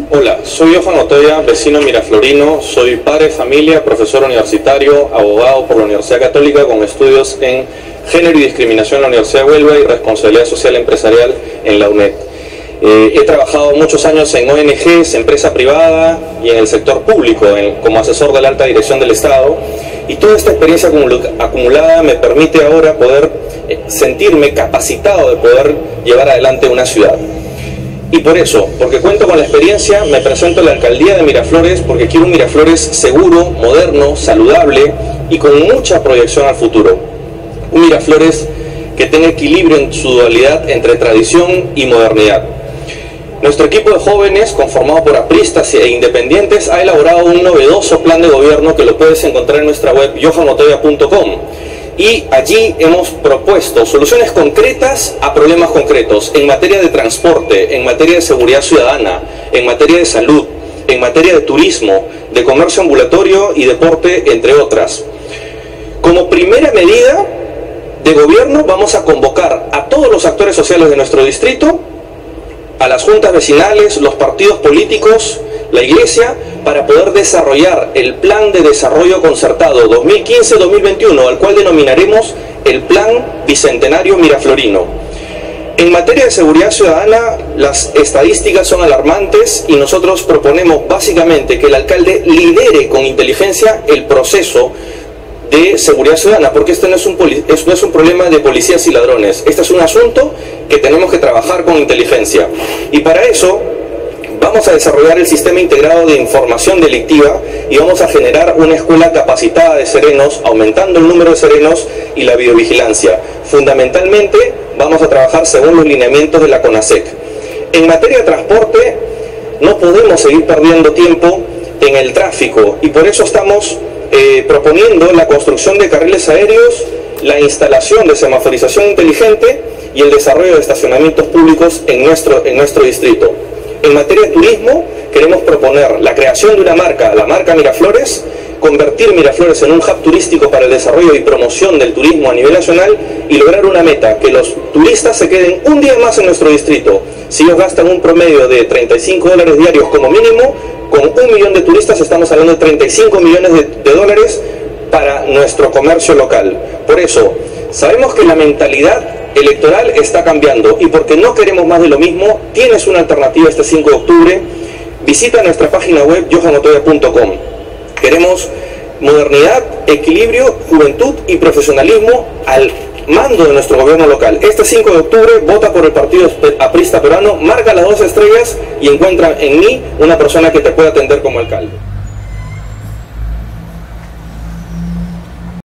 Hola, soy Johan Otoya, vecino miraflorino, soy padre de familia, profesor universitario, abogado por la Universidad Católica con estudios en Género y Discriminación en la Universidad de Huelva y Responsabilidad Social Empresarial en la UNED. He trabajado muchos años en ONGs, empresa privada y en el sector público como asesor de la alta dirección del Estado, y toda esta experiencia acumulada me permite ahora poder sentirme capacitado de poder llevar adelante una ciudad. Y por eso, porque cuento con la experiencia, me presento a la alcaldía de Miraflores porque quiero un Miraflores seguro, moderno, saludable y con mucha proyección al futuro. Un Miraflores que tenga equilibrio en su dualidad entre tradición y modernidad. Nuestro equipo de jóvenes, conformado por apristas e independientes, ha elaborado un novedoso plan de gobierno que lo puedes encontrar en nuestra web johanotoya.com. Y allí hemos propuesto soluciones concretas a problemas concretos en materia de transporte, en materia de seguridad ciudadana, en materia de salud, en materia de turismo, de comercio ambulatorio y deporte, entre otras. Como primera medida de gobierno vamos a convocar a todos los actores sociales de nuestro distrito, a las juntas vecinales, los partidos políticos, la iglesia, para poder desarrollar el Plan de Desarrollo Concertado 2015-2021, al cual denominaremos el Plan Bicentenario Miraflorino. En materia de seguridad ciudadana, las estadísticas son alarmantes y nosotros proponemos básicamente que el alcalde lidere con inteligencia el proceso de seguridad ciudadana, porque este no es un problema de policías y ladrones, este es un asunto que tenemos que trabajar con inteligencia. Y para eso vamos a desarrollar el sistema integrado de información delictiva y vamos a generar una escuela capacitada de serenos, aumentando el número de serenos y la videovigilancia. Fundamentalmente vamos a trabajar según los lineamientos de la CONASEC. En materia de transporte no podemos seguir perdiendo tiempo en el tráfico y por eso estamos proponiendo la construcción de carriles aéreos, la instalación de semaforización inteligente y el desarrollo de estacionamientos públicos en nuestro distrito. En materia de turismo, queremos proponer la creación de una marca, la marca Miraflores, convertir Miraflores en un hub turístico para el desarrollo y promoción del turismo a nivel nacional y lograr una meta, que los turistas se queden un día más en nuestro distrito. Si ellos gastan un promedio de $35 diarios como mínimo, con 1 millón de turistas estamos hablando de 35 millones de dólares para nuestro comercio local. Por eso, sabemos que la mentalidad electoral está cambiando y porque no queremos más de lo mismo, tienes una alternativa este 5 de octubre. Visita nuestra página web johanotoya.com. Queremos modernidad, equilibrio, juventud y profesionalismo al mando de nuestro gobierno local. Este 5 de octubre vota por el partido aprista peruano, marca las 2 estrellas y encuentra en mí una persona que te pueda atender como alcalde.